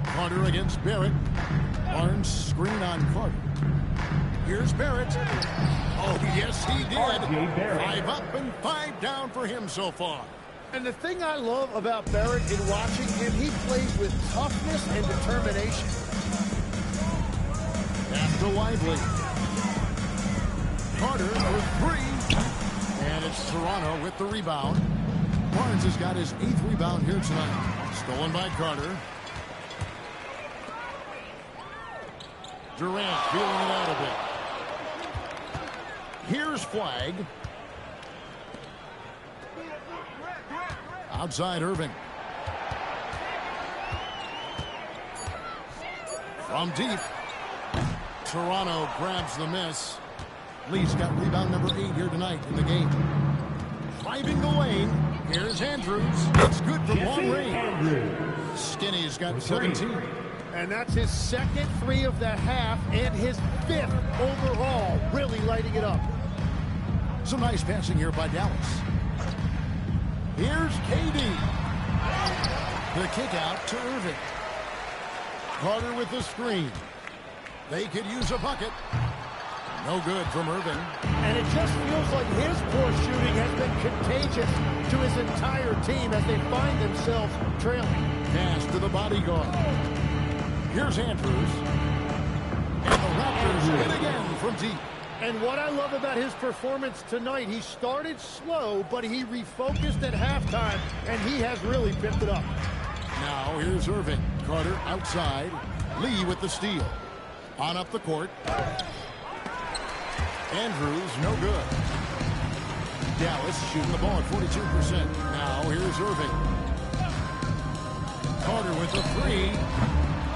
Carter against Barrett. Barnes screen on Carter. Here's Barrett. Oh, yes, he did. 5 up and 5 down for him so far. And the thing I love about Barrett in watching him, he plays with toughness and determination. After Lively. Carter with 3. And it's Toronto with the rebound. Barnes has got his 8th rebound here tonight. Stolen by Carter. Durant feeling it out a bit. Here's Flag. Outside Irving. From deep. Toronto grabs the miss. Lee's got rebound number 8 here tonight in the game. Driving the lane. Here's Andrews. It's good from long range. Skinny's got 17. And that's his 2nd 3 of the half and his 5th overall. Really lighting it up. Some nice passing here by Dallas. Here's KD. The kick out to Irving. Carter with the screen. They could use a bucket. No good from Irving. And it just feels like his poor shooting has been contagious to his entire team as they find themselves trailing. Pass to the bodyguard. Here's Andrews. And again from deep. And what I love about his performance tonight, he started slow, but he refocused at halftime, and he has really picked it up. Now here's Irving. Carter outside. Lee with the steal. On up the court. Andrews, no good. Dallas shooting the ball at 42%. Now here's Irving. Carter with the three.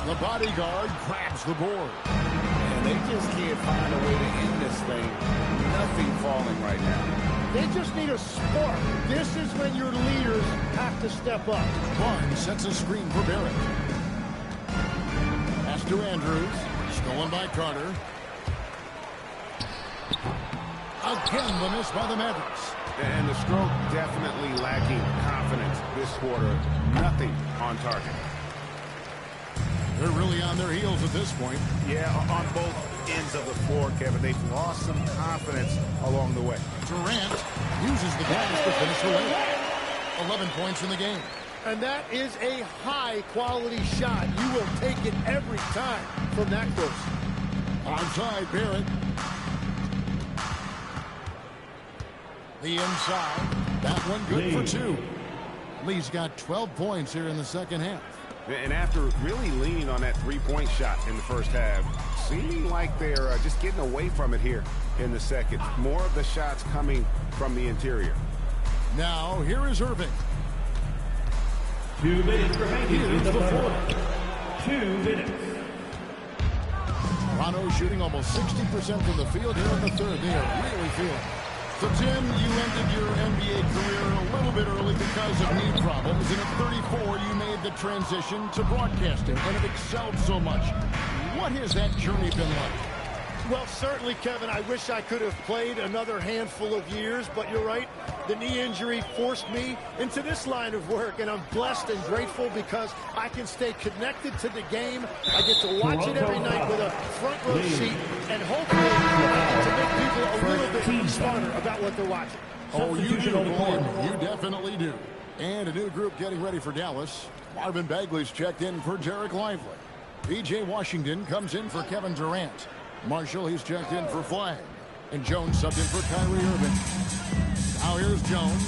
The bodyguard grabs the board. And they just can't find a way to end this thing. Nothing falling right now. They just need a spark. This is when your leaders have to step up. Barnes sets a screen for Barrett. Pass to Andrews. Stolen by Carter. Again, the miss by the Mavericks. And the stroke definitely lacking confidence this quarter. Nothing on target. They're really on their heels at this point. Yeah, on both ends of the floor, Kevin. They've lost some confidence along the way. Durant uses the pass to finish the layup. 11 points in the game. And that is a high-quality shot. You will take it every time from that close. Outside, Barrett. The inside. That one good for two. Lee's got 12 points here in the second half. And after really leaning on that three-point shot in the first half, seeming like they're just getting away from it here in the second. More of the shots coming from the interior. Now, here is Irving. 2 minutes remaining in the fourth. 2 minutes. Toronto shooting almost 60% from the field here in the third. They are really feeling it. So, Tim, you ended your NBA career a little bit early because of knee problems, and at 34, you made the transition to broadcasting and have excelled so much. What has that journey been like? Well, certainly, Kevin, I wish I could have played another handful of years, but you're right. The knee injury forced me into this line of work, and I'm blessed and grateful because I can stay connected to the game. I get to watch it every night with a front row seat, and hopefully to make people a little bit smarter about what they're watching. Oh, you do, Gordon. You definitely do. And a new group getting ready for Dallas. Marvin Bagley's checked in for Derek Lively. P.J. Washington comes in for Kevin Durant. Marshall, he's checked in for Flag. And Jones subbed in for Kyrie Irving. Now here's Jones.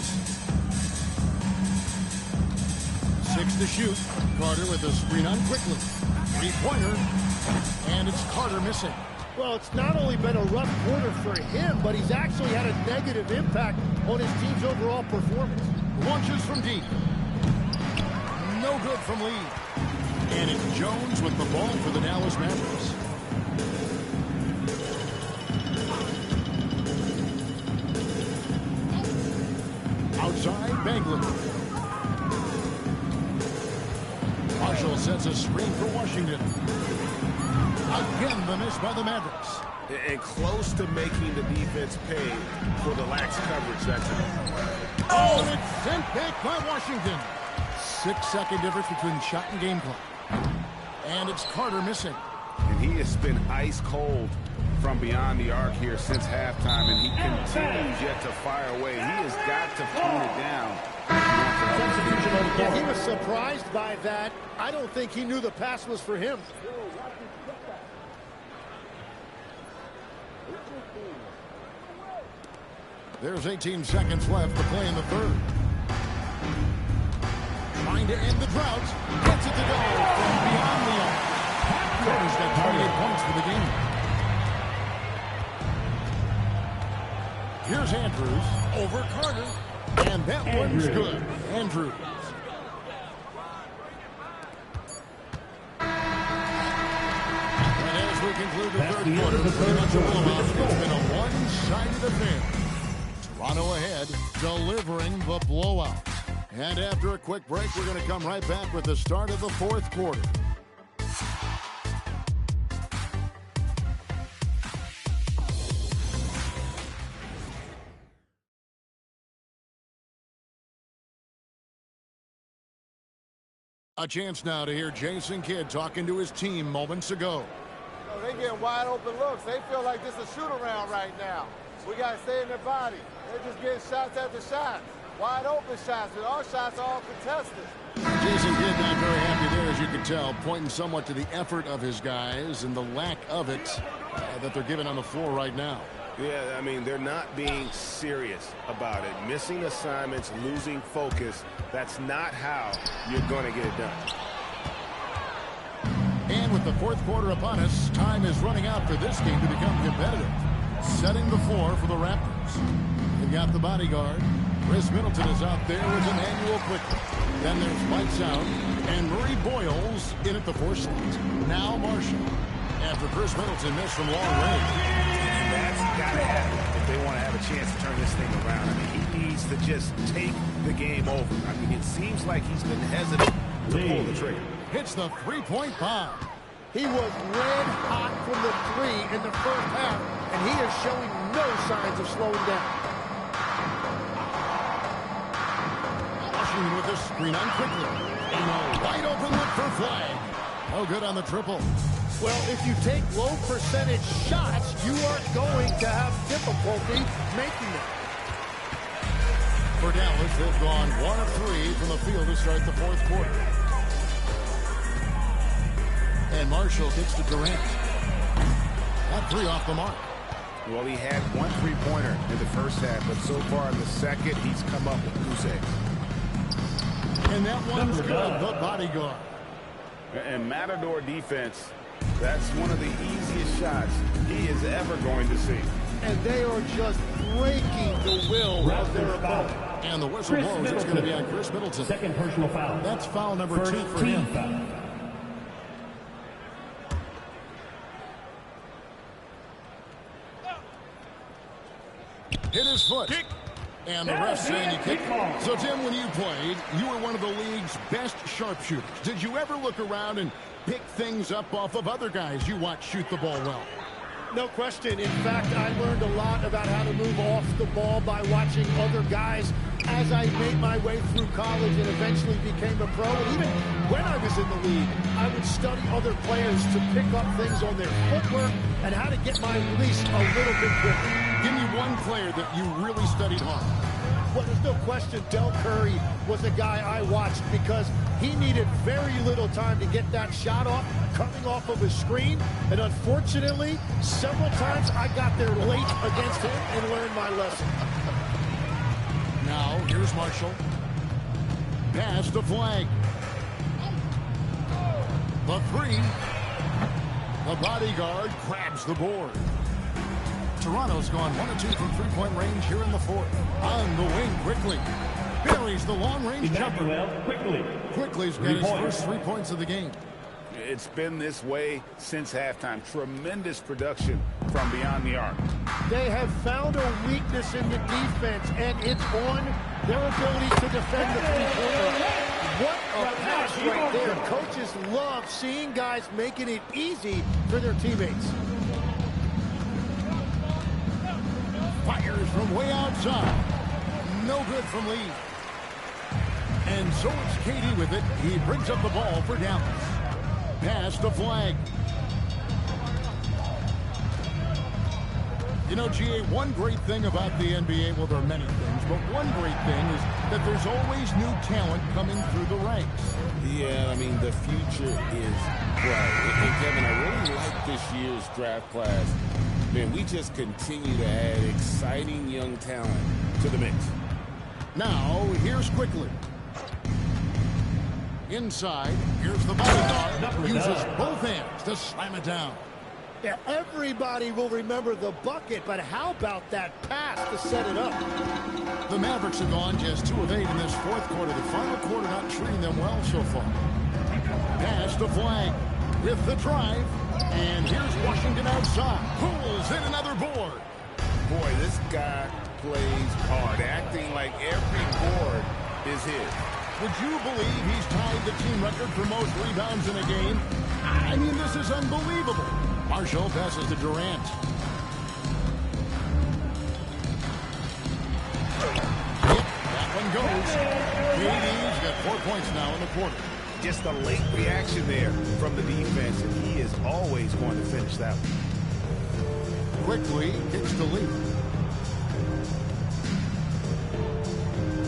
6 to shoot. Carter with a screen on quickly. Three-pointer. And it's Carter missing. Well, it's not only been a rough quarter for him, but he's actually had a negative impact on his team's overall performance. Launches from deep. No good from Lee. And it's Jones with the ball for the Dallas Mavericks. Outside, Bagley. Marshall sets a screen for Washington. Again, the miss by the Mavericks. And close to making the defense pay for the lax coverage that time. Oh, and it's sent back by Washington. 6-second difference between shot and game clock. And it's Carter missing. And he has been ice cold from beyond the arc here since halftime, and he continues yet to fire away. He has got to tone it down. Yeah, he was surprised by that. I don't think he knew the pass was for him. There's 18 seconds left to play in the third. Trying to end the drought. Gets it to go from beyond the arc. Carter's got 28 points for the game. Here's Andrews over Carter. And that one's good. Andrews. And as we conclude the third quarter, pretty much a blowout. It's been a one-sided affair. Toronto ahead, delivering the blowout. And after a quick break, we're going to come right back with the start of the fourth quarter. A chance now to hear Jason Kidd talking to his team moments ago. They getting wide open looks. They feel like this is a shoot around right now. We got to stay in their body. They're just getting shots after shots. Wide open shots, but our shots are all contested. Jason Kidd not very happy there, as you can tell, pointing somewhat to the effort of his guys and the lack of it that they're giving on the floor right now. Yeah, I mean, they're not being serious about it. Missing assignments, losing focus, that's not how you're going to get it done. And with the fourth quarter upon us, time is running out for this game to become competitive. Setting the floor for the Raptors. They've got the bodyguard. Chris Middleton is out there with Emmanuel Quickley. Then there's Lights Out, and Murray Boyles in at the 4 slot. Now Marshall. After Chris Middleton missed from long range. And that's got to happen if they want to have a chance to turn this thing around. I mean, he needs to just take the game over. I mean, it seems like he's been hesitant to pull the trigger. Hits the three-point bomb. He was red hot from the 3 in the first half, and he is showing no signs of slowing down. Washington with a screen on Quickley. And a wide open look for Flag. No good on the triple. Well, if you take low percentage shots, you are going to have difficulty making them. For Dallas, they've gone 1 of 3 from the field to start the fourth quarter. And Marshall gets to Durant. That 3 off the mark. Well, he had 1 3-pointer in the first half, but so far in the second, he's come up with goose eggs. And that one's good, the bodyguard. And Matador defense, that's one of the easiest shots he is ever going to see. And they are just breaking the will of their opponent. And the whistle blows. It's going to be on Chris Middleton. Second personal foul. That's foul number 2 First for him. Foul. Hit his foot. And the ref saying you kicked. So, Tim, when you played, you were one of the league's best sharpshooters. Did you ever look around and pick things up off of other guys you watch shoot the ball well? No question. In fact, I learned a lot about how to move off the ball by watching other guys as I made my way through college and eventually became a pro. And even when I was in the league, I would study other players to pick up things on their footwork and how to get my release a little bit quicker. Give me one player that you really studied hard. Well, there's no question Del Curry was a guy I watched because he needed very little time to get that shot off, coming off of a screen. And unfortunately, several times I got there late against him and learned my lesson. Now, here's Marshall. Pass to Flag. The 3. The bodyguard grabs the board. Toronto's gone 1 of 2 from three-point range here in the fourth. On the wing, Quickley buries the long-range jumper. Quickley's got his first 3 points of the game. It's been this way since halftime. Tremendous production from beyond the arc. They have found a weakness in the defense, and it's on their ability to defend the three-pointer. What a pass right there. Coaches love seeing guys making it easy for their teammates. Fires from way outside. No good from Lee. And so it's Katie with it. He brings up the ball for Dallas. Pass to Flag. You know, GA, one great thing about the NBA, well, there are many things, but one great thing is that there's always new talent coming through the ranks. Yeah, I mean, the future is bright. And Kevin, I really like this year's draft class. Man, we just continue to add exciting young talent to the mix. Now, here's Quickley. Inside, here's the bodyguard. Uses both hands to slam it down. Yeah, everybody will remember the bucket, but how about that pass to set it up? The Mavericks have gone just 2 of 8 in this fourth quarter. The final quarter not treating them well so far. Pass to Flag with the drive. And here's Washington outside. Pulls in another board. Boy, this guy plays hard, acting like every board is his. Would you believe he's tied the team record for most rebounds in a game? I mean, this is unbelievable. Marshall passes to Durant. Yep, that one goes. KD's got 4 points now in the quarter. Just a late reaction there from the defense, and he is always going to finish that one. Quickly gets the lead.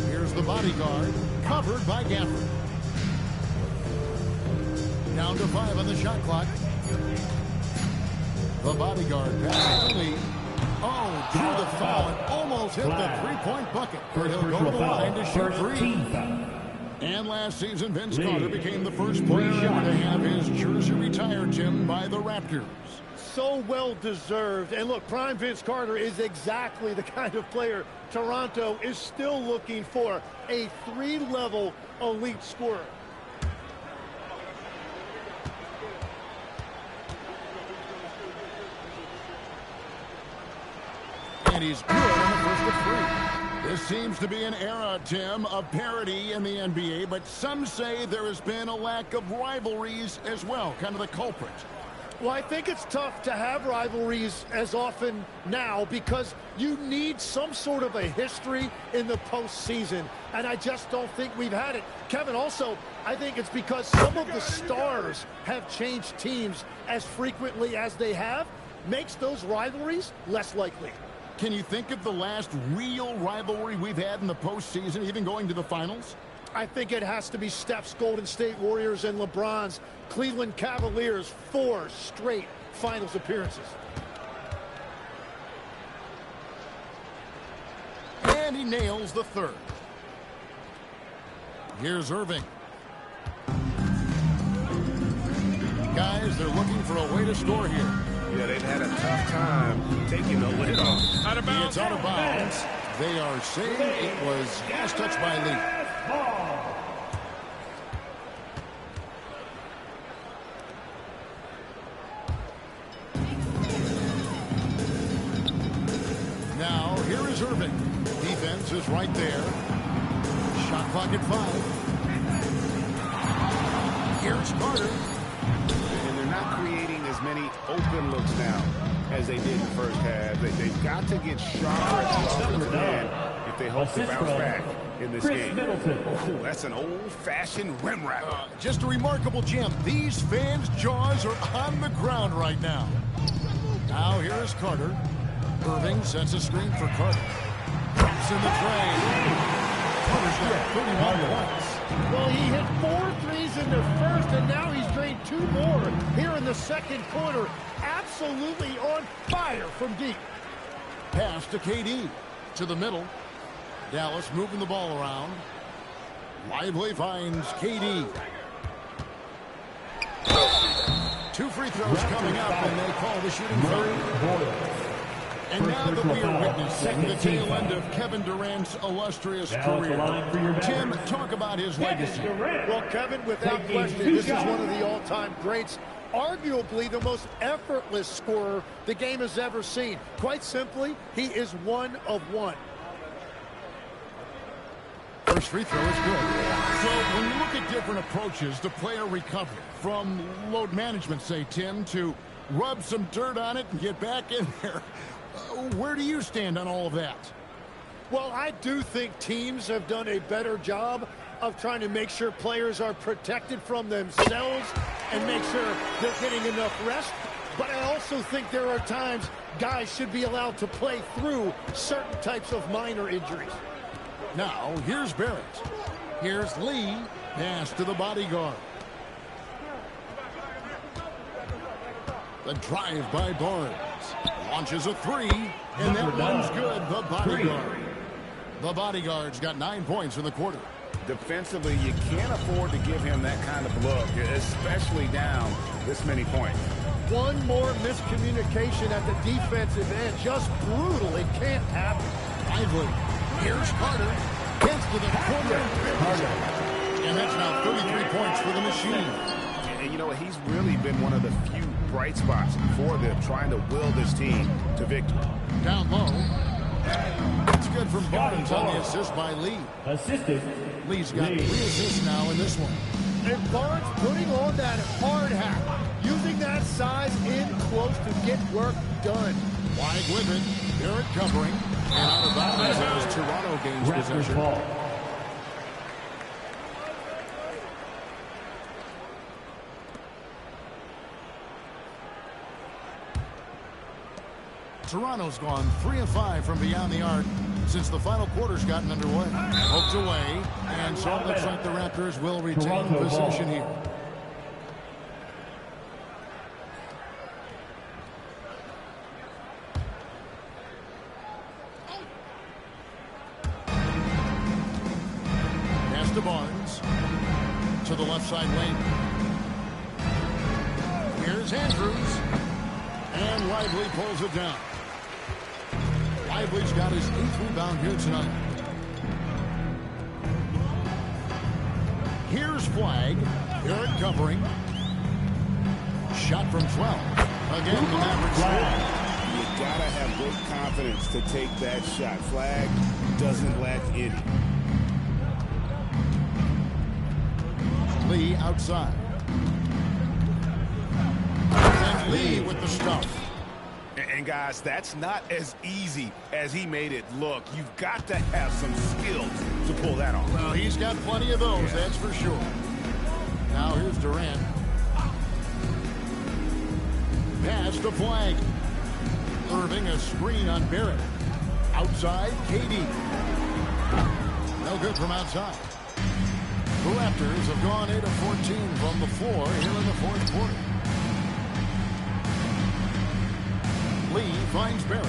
Here's the bodyguard, covered by Gafford. Down to 5 on the shot clock. The bodyguard passes the lead. Oh, drew the foul and almost hit the three-point bucket. But he'll go to the line to shoot three. And last season, Vince Carter became the first player ever to have his jersey retired, Tim, by the Raptors. So well deserved. And look, prime Vince Carter is exactly the kind of player Toronto is still looking for. A three-level elite scorer. And he's good on the first of three. This seems to be an era, Tim, of parity in the NBA, but some say there has been a lack of rivalries as well, kind of the culprit. Well, I think it's tough to have rivalries as often now because you need some sort of a history in the postseason, and I just don't think we've had it. Kevin, also, I think it's because some of the stars have changed teams as frequently as they have, makes those rivalries less likely. Can you think of the last real rivalry we've had in the postseason, even going to the finals? I think it has to be Steph's Golden State Warriors and LeBron's Cleveland Cavaliers, 4 straight finals appearances. And he nails the third. Here's Irving. Guys, they're looking for a way to score here. Yeah, they've had a tough time taking the lid off. Out of bounds. It's out of bounds. They are saying it was last touch by Lee. Now, here is Irving. Defense is right there. Shot clock at 5. Here's Carter. And they're not creating as many open looks now as they did in the first half. They've got to get sharper at the offensive end if they hope to bounce back in this game. Oh, that's an old-fashioned rim wrap. Just a remarkable gem. These fans' jaws are on the ground right now. Now here is Carter. Irving sets a screen for Carter. Drops in the tray. Carter's got 31 points. Well, he hit 4 threes in the first, and now he's drained 2 more here in the second quarter. Absolutely on fire from deep. Pass to KD. To the middle. Dallas moving the ball around. Lively finds KD. 2 free throws coming up, and they call the shooting foul. And now that we are witnessing the tail end of Kevin Durant's illustrious career, Tim, talk about his legacy. Well, Kevin, without question, this is one of the all-time greats. Arguably the most effortless scorer the game has ever seen. Quite simply, he is one of one. First free throw is good. So when you look at different approaches to player recovery, from load management, say, Tim, to rub some dirt on it and get back in there, where do you stand on all of that? Well, I do think teams have done a better job of trying to make sure players are protected from themselves and make sure they're getting enough rest. But I also think there are times guys should be allowed to play through certain types of minor injuries. Now, here's Barrett. Here's Lee. Pass to the bodyguard. The drive by Barnes. Launches a 3, and that one's good. The bodyguard. The bodyguard's got 9 points in the quarter. Defensively, you can't afford to give him that kind of look, especially down this many points. One more miscommunication at the defensive end. Just brutal. It can't happen. Lively. Here's Carter. Gets to the corner. And that's now 33 points for the machine. And you know, he's really been one of the few bright spots for them, trying to will this team to victory. Down low. It's good from Barnes on the assist by Lee. Assisted. Lee's got 3 assists now in this one. And Barnes putting on that hard hat, using that size in close to get work done. Wide with it. Barrett covering. And out of bounds as Toronto gains possession. Toronto's gone 3 of 5 from beyond the arc since the final quarter's gotten underway. Poked away, and so it looks like the Raptors will retain possession here. to the left side lane. Here's Andrews. And Lively pulls it down. Lively's got his 8th rebound here tonight. Here's Flagg. Garrett covering. Shot from 12. Again, the Mavericks score. You gotta have great confidence to take that shot. Flagg doesn't lack any. Lee outside. And Lee with the stuff. And guys, that's not as easy as he made it look. You've got to have some skills to pull that off. Well, he's got plenty of those, that's for sure. Now here's Durant. Pass to Flagg. Irving, a screen on Barrett. Outside, KD. No good from outside. The Raptors have gone 8 of 14 from the floor here in the fourth quarter. Lee finds Barrett.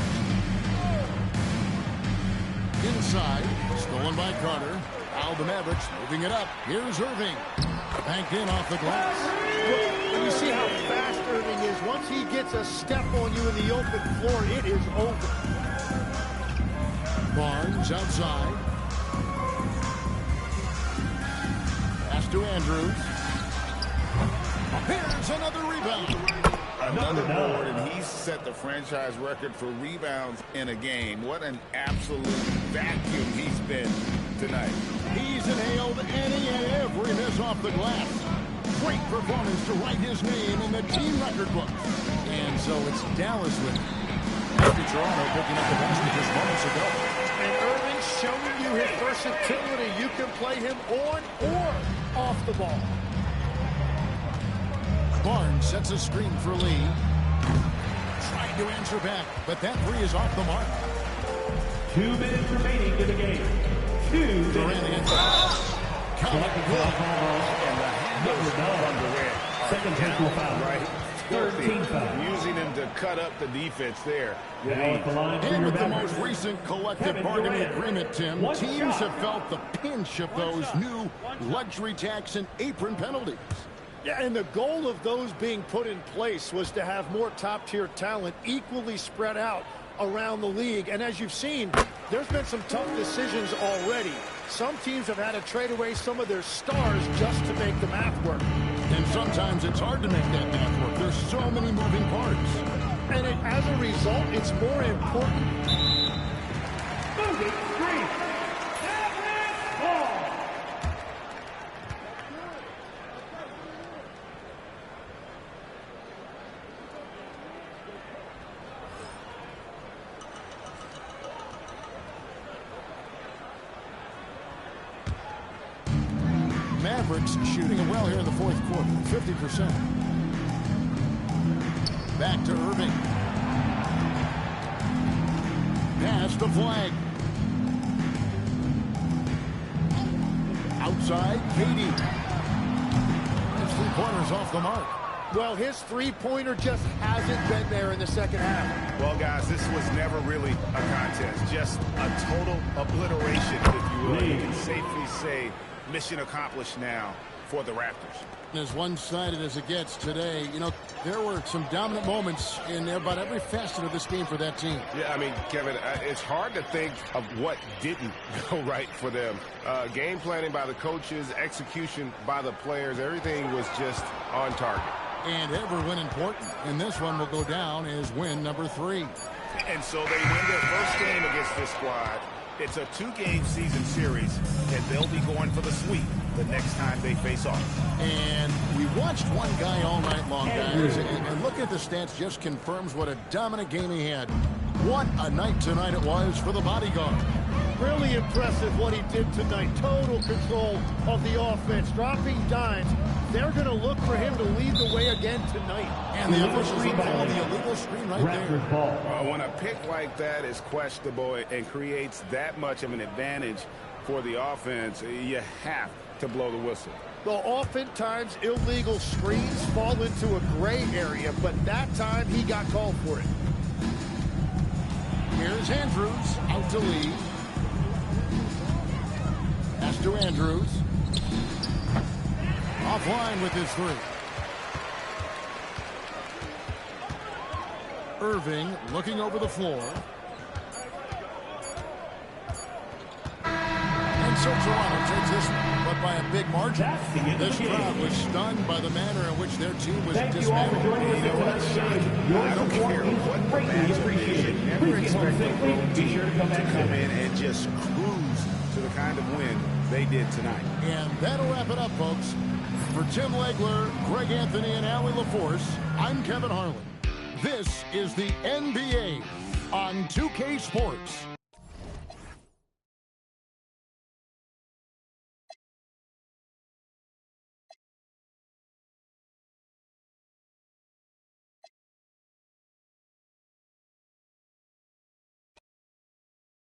Inside, stolen by Carter. Al the Mavericks moving it up. Here's Irving. Banked in off the glass. When you see how fast Irving is, once he gets a step on you in the open floor, it is over. Barnes outside. Pass to Andrews. Here's another rebound. Another board, and he's set the franchise record for rebounds in a game. What an absolute vacuum he's been tonight. He's inhaled any and every miss off the glass. Great performance to write his name in the team record book. And so it's Dallas with it. After Toronto picking up the basket just moments ago. And Irving's showing you his versatility. You can play him on or off the ball. Barnes sets a screen for Lee. Trying to answer back, but that three is off the mark. 2 minutes remaining in the game. 2 Durant minutes. And the handles from Durant Second technical foul. right. 13 foul. Using him to cut up the defense there. Now at the line for And your with the Mavericks, most recent collective Kevin bargaining Durant. agreement, Tim, One teams shot. have felt the pinch of those new luxury tax and apron penalties. Yeah, and the goal of those being put in place was to have more top-tier talent equally spread out around the league. And as you've seen, there's been some tough decisions already. Some teams have had to trade away some of their stars just to make the math work. And sometimes it's hard to make that math work. There's so many moving parts. And as a result, it's more important. moving three. Ball. Mavericks shooting it well here in the fourth quarter, 50%. Back to Irving. Pass to Flagg. Outside, KD. His three-pointers off the mark. Well, his three-pointer just hasn't been there in the second half. Well, guys, this was never really a contest. Just a total obliteration, if you will. You can safely say mission accomplished now for the Raptors. As one-sided as it gets today, you know, there were some dominant moments in about every facet of this game for that team. Yeah, I mean, Kevin, it's hard to think of what didn't go right for them. Game planning by the coaches, execution by the players, everything was just on target. And every win important. And this one will go down as win number 3. And so they win their first game against this squad. It's a 2-game season series, and they'll be going for the sweep the next time they face off. And we watched one guy all night long, guys, and looking at the stats just confirms what a dominant game he had. What a night tonight it was for the bodyguard. Really impressive what he did tonight. Total control of the offense, dropping dimes. They're going to look for him to lead the way again tonight. And the officials will call the illegal screen right there. When a pick like that is questionable and creates that much of an advantage for the offense, you have to blow the whistle. Well, oftentimes illegal screens fall into a gray area, but that time he got called for it. Here's Andrews out to Lee. Pass to Andrews. Offline with his three. Irving looking over the floor. And so Toronto takes this one, but by a big margin. This crowd was stunned by the manner in which their team was dismantled. I don't care what the matchup is. You never expect a road team to come in and just cruise to the kind of win they did tonight. And that'll wrap it up, folks. For Tim Legler, Greg Anthony, and Allie LaForce, I'm Kevin Harlan. This is the NBA on 2K Sports.